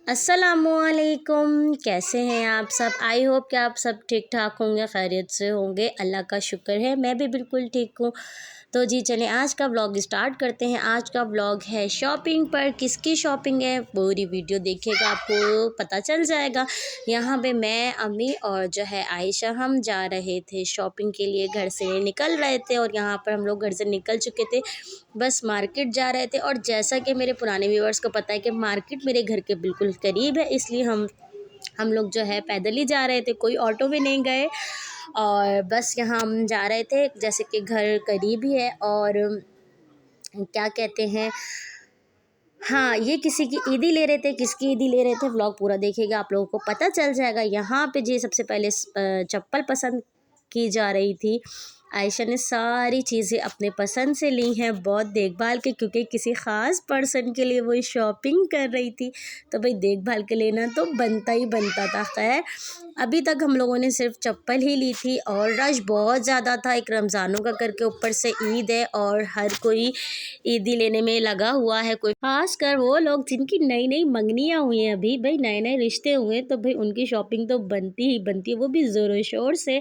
अस्सलामुअलैकुम। कैसे हैं आप सब? आई होप कि आप सब ठीक ठाक होंगे, खैरियत से होंगे। अल्लाह का शुक्र है मैं भी बिल्कुल ठीक हूँ। तो जी चलें आज का व्लॉग स्टार्ट करते हैं। आज का व्लॉग है शॉपिंग पर। किसकी शॉपिंग है पूरी वीडियो देखिएगा, आपको पता चल जाएगा। यहाँ पे मैं, अम्मी और जो है आयशा, हम जा रहे थे शॉपिंग के लिए। घर से निकल रहे थे और यहाँ पर हम लोग घर से निकल चुके थे, बस मार्केट जा रहे थे। और जैसा कि मेरे पुराने व्यूवर्स को पता है कि मार्केट मेरे घर के बिल्कुल करीब है, इसलिए हम लोग जो है पैदल ही जा रहे थे, कोई ऑटो में नहीं गए। और बस यहाँ हम जा रहे थे, जैसे कि घर करीब ही है। और क्या कहते हैं, हाँ, ये किसी की ईदी ले रहे थे, किसकी ईदी ले रहे थे, व्लॉग पूरा देखिएगा, आप लोगों को पता चल जाएगा। यहाँ पे जी सबसे पहले चप्पल पसंद की जा रही थी। आयशा ने सारी चीज़ें अपने पसंद से ली हैं, बहुत देखभाल के, क्योंकि किसी ख़ास पर्सन के लिए वो शॉपिंग कर रही थी, तो भाई देखभाल के लेना तो बनता ही बनता था। खैर अभी तक हम लोगों ने सिर्फ चप्पल ही ली थी और रश बहुत ज़्यादा था। एक रमज़ानों का करके ऊपर से ईद है और हर कोई ईदी लेने में लगा हुआ है। कोई खास कर वो लोग जिनकी नई नई मंगनियाँ हुई हैं, अभी भाई नए नए रिश्ते हुए, तो भाई उनकी शॉपिंग तो बनती ही बनती है, वो भी ज़ोरों शोर से।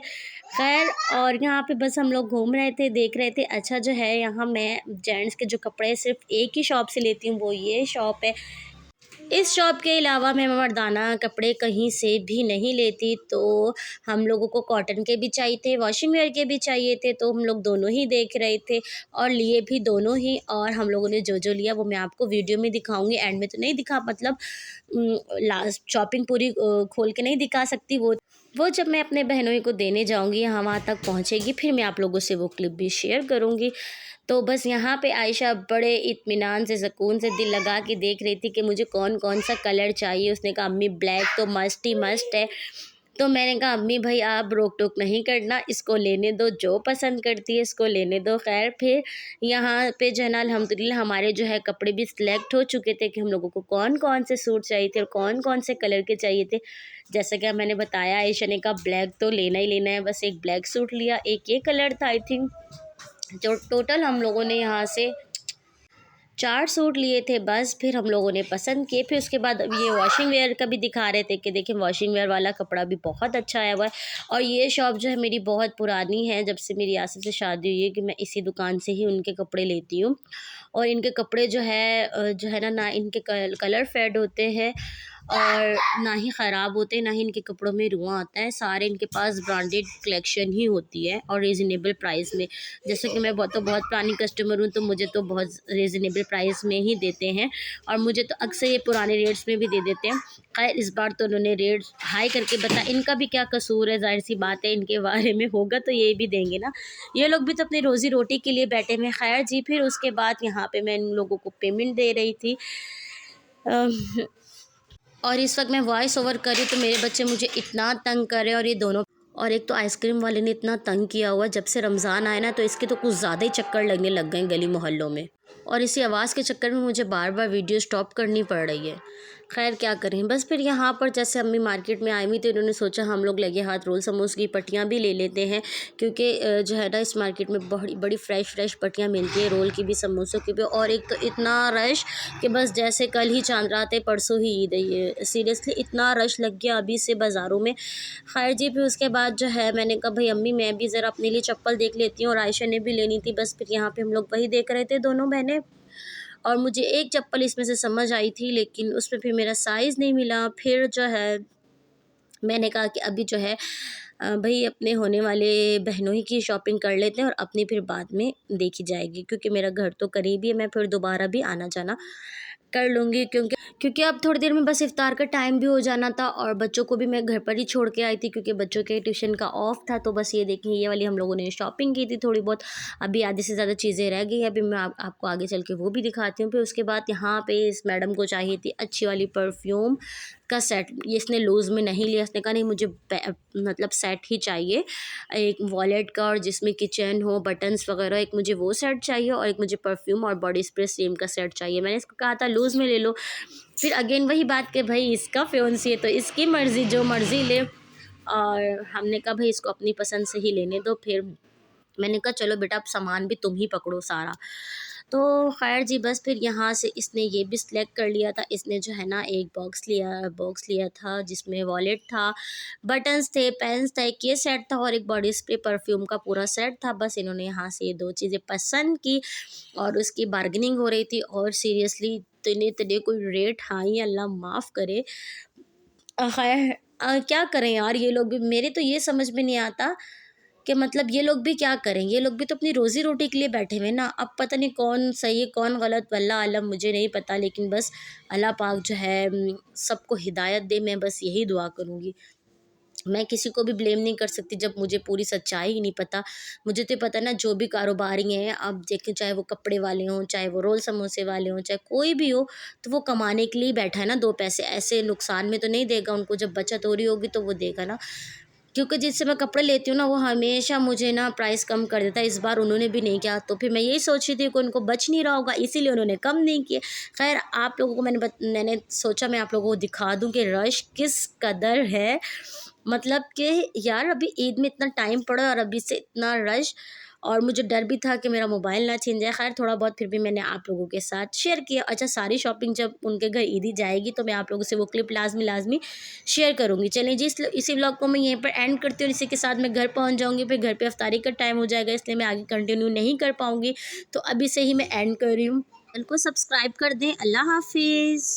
खैर और यहाँ पे बस हम लोग घूम रहे थे, देख रहे थे। अच्छा जो है, यहाँ मैं जेंट्स के जो कपड़े सिर्फ एक ही शॉप से लेती हूँ, वो ये शॉप है। इस शॉप के अलावा मैं मर्दाना कपड़े कहीं से भी नहीं लेती। तो हम लोगों को कॉटन के भी चाहिए थे, वॉशिंग वेयर के भी चाहिए थे, तो हम लोग दोनों ही देख रहे थे और लिए भी दोनों ही। और हम लोगों ने जो जो लिया वो मैं आपको वीडियो में दिखाऊंगी, एंड में तो नहीं दिखा, मतलब लास्ट शॉपिंग पूरी खोल के नहीं दिखा सकती। वो जब मैं अपने बहनों को देने जाऊंगी, यहाँ वहाँ तक पहुँचेगी, फिर मैं आप लोगों से वो क्लिप भी शेयर करूँगी। तो बस यहाँ पे आयशा बड़े इत्मीनान से, सुकून से दिल लगा के देख रही थी कि मुझे कौन कौन सा कलर चाहिए। उसने कहा अम्मी ब्लैक तो मस्ट ही मस्ट है। तो मैंने कहा अम्मी भाई आप रोक टोक नहीं करना, इसको लेने दो, जो पसंद करती है इसको लेने दो। खैर फिर यहाँ पे जो है ना, अल्हम्दुलिल्लाह हमारे जो है कपड़े भी सिलेक्ट हो चुके थे कि हम लोगों को कौन कौन से सूट चाहिए थे और कौन कौन से कलर के चाहिए थे। जैसा कि मैंने बताया, आयशा ने कहा ब्लैक तो लेना ही लेना है, बस एक ब्लैक सूट लिया, एक ये कलर था आई थिंक। जो टोटल हम लोगों ने यहाँ से 4 सूट लिए थे। बस फिर हम लोगों ने पसंद किए। फिर उसके बाद अब ये वॉशिंग वेयर का भी दिखा रहे थे कि देखिए वॉशिंग वेयर वाला कपड़ा भी बहुत अच्छा आया हुआ है। और ये शॉप जो है मेरी बहुत पुरानी है, जब से मेरी आसिफ से शादी हुई है कि मैं इसी दुकान से ही उनके कपड़े लेती हूँ। और इनके कपड़े जो है ना इनके कलर फेड होते हैं और ना ही ख़राब होते हैं, ना ही इनके कपड़ों में रुआं आता है। सारे इनके पास ब्रांडेड कलेक्शन ही होती है और रीज़नेबल प्राइस में। जैसे कि मैं बहुत पुरानी कस्टमर हूँ, तो मुझे तो बहुत रीज़नेबल प्राइस में ही देते हैं और मुझे तो अक्सर ये पुराने रेट्स में भी दे देते हैं। खैर इस बार तो उन्होंने रेट हाई करके बताया, इनका भी क्या कसूर है, जाहिर सी बात है इनके बारे में होगा तो ये भी देंगे ना, ये लोग भी तो अपनी रोज़ी रोटी के लिए बैठे हुए हैं। खैर जी फिर उसके बाद यहाँ पे मैं इन लोगों को पेमेंट दे रही थी। और इस वक्त मैं वॉइस ओवर करी तो मेरे बच्चे मुझे इतना तंग कर रहे हैं, और ये दोनों, और एक तो आइसक्रीम वाले ने इतना तंग किया हुआ, जब से रमज़ान आया ना तो इसके तो कुछ ज़्यादा ही चक्कर लगने लग गए गली मोहल्लों में, और इसी आवाज़ के चक्कर में मुझे बार बार वीडियो स्टॉप करनी पड़ रही है। खैर क्या करें, बस फिर यहाँ पर जैसे अम्मी मार्केट में आई हुई तो इन्होंने सोचा हम लोग लगे हाथ रोल समोसे की पट्टियाँ भी ले लेते हैं, क्योंकि जो है ना इस मार्केट में बड़ी बड़ी फ्रेश पट्टियाँ मिलती है, रोल की भी समोसों की भी। और एक तो इतना रश कि बस जैसे कल ही चांद रात है, परसों ही ईद है, ये सीरियसली इतना रश लग गया अभी से बाज़ारों में। खैर जी फिर उसके बाद जो है मैंने कहा भाई अम्मी मैं भी ज़रा अपने लिए चप्पल देख लेती हूँ, और आयशा ने भी लेनी थी। बस फिर यहाँ पे हम लोग वही देख रहे थे दोनों बहनें, और मुझे एक चप्पल इसमें से समझ आई थी, लेकिन उसमें फिर मेरा साइज़ नहीं मिला। फिर जो है मैंने कहा कि अभी जो है भाई अपने होने वाले बहनों ही की शॉपिंग कर लेते हैं और अपनी फिर बाद में देखी जाएगी, क्योंकि मेरा घर तो करीब ही है, मैं फिर दोबारा भी आना जाना कर लूँगी। क्योंकि अब थोड़ी देर में बस इफ्तार का टाइम भी हो जाना था, और बच्चों को भी मैं घर पर ही छोड़ के आई थी क्योंकि बच्चों के ट्यूशन का ऑफ था। तो बस ये देखिए ये वाली हम लोगों ने शॉपिंग की थी थोड़ी बहुत, अभी आधे से ज़्यादा चीज़ें रह गई हैं, अभी मैं आपको आगे चल के वो भी दिखाती हूँ। फिर उसके बाद यहाँ पे इस मैडम को चाहिए थी अच्छी वाली परफ्यूम का सेट, ये इसने लूज़ में नहीं लिया, इसने कहा नहीं मुझे मतलब सेट ही चाहिए, एक वॉलेट का और जिसमें किचन हो, बटन्स वगैरह, एक मुझे वो सेट चाहिए और एक मुझे परफ्यूम और बॉडी स्प्रे सेम का सेट चाहिए। मैंने इसको कहा था लूज़ में ले लो, फिर अगेन वही बात कि भाई इसका फियांसी है तो इसकी मर्ज़ी, जो मर्ज़ी ले, और हमने कहा भाई इसको अपनी पसंद से ही लेने दो। फिर मैंने कहा चलो बेटा अब सामान भी तुम ही पकड़ो सारा। तो खैर जी बस फिर यहाँ से इसने ये भी सिलेक्ट कर लिया था। इसने जो है ना एक बॉक्स लिया था जिसमें वॉलेट था, बटन्स थे, पेन्स था, एक ये सेट था और एक बॉडी स्प्रे परफ्यूम का पूरा सेट था। बस इन्होंने यहाँ से ये 2 चीज़ें पसंद की और उसकी बार्गेनिंग हो रही थी और सीरियसली इतने इतने कोई रेट हाई, अल्लाह माफ़ करे। खैर क्या करें यार, ये लोग भी, मेरे तो ये समझ में नहीं आता कि मतलब ये लोग भी क्या करें, ये लोग भी तो अपनी रोज़ी रोटी के लिए बैठे हुए हैं ना। अब पता नहीं कौन सही है कौन गलत, वल्लाह आलम, मुझे नहीं पता, लेकिन बस अल्लाह पाक जो है सबको हिदायत दे, मैं बस यही दुआ करूँगी। मैं किसी को भी ब्लेम नहीं कर सकती जब मुझे पूरी सच्चाई ही नहीं पता। मुझे तो पता है ना, जो भी कारोबारी हैं, आप देखें चाहे वो कपड़े वाले हों, चाहे वो रोल समोसे वाले हों, चाहे कोई भी हो, तो वो कमाने के लिए ही बैठा है ना 2 पैसे, ऐसे नुकसान में तो नहीं देगा उनको। जब बचत हो रही होगी तो वो देगा ना। क्योंकि जिससे मैं कपड़े लेती हूँ ना, वो हमेशा मुझे ना प्राइस कम कर देता है। इस बार उन्होंने भी नहीं किया, तो फिर मैं यही सोच रही थी कि उनको बच नहीं रहा होगा, इसीलिए उन्होंने कम नहीं किए। ख़ैर आप लोगों को मैंने सोचा मैं आप लोगों को दिखा दूँ कि रश किस कदर है। मतलब कि यार अभी ईद में इतना टाइम पड़ा और अभी से इतना रश, और मुझे डर भी था कि मेरा मोबाइल ना छिन जाए। ख़ैर थोड़ा बहुत फिर भी मैंने आप लोगों के साथ शेयर किया। अच्छा, सारी शॉपिंग जब उनके घर ईदी जाएगी तो मैं आप लोगों से वो क्लिप लाज़मी शेयर करूँगी। चलिए जी, इसी व्लॉग को मैं यहीं पर एंड करती हूँ। इसी के साथ मैं घर पहुँच जाऊँगी, फिर घर पे इफ्तारी का टाइम हो जाएगा, इसलिए मैं आगे कंटिन्यू नहीं कर पाऊँगी। तो अभी से ही मैं एंड कर रही हूँ। चैनल को सब्सक्राइब कर दें। अल्लाह हाफ़िज़।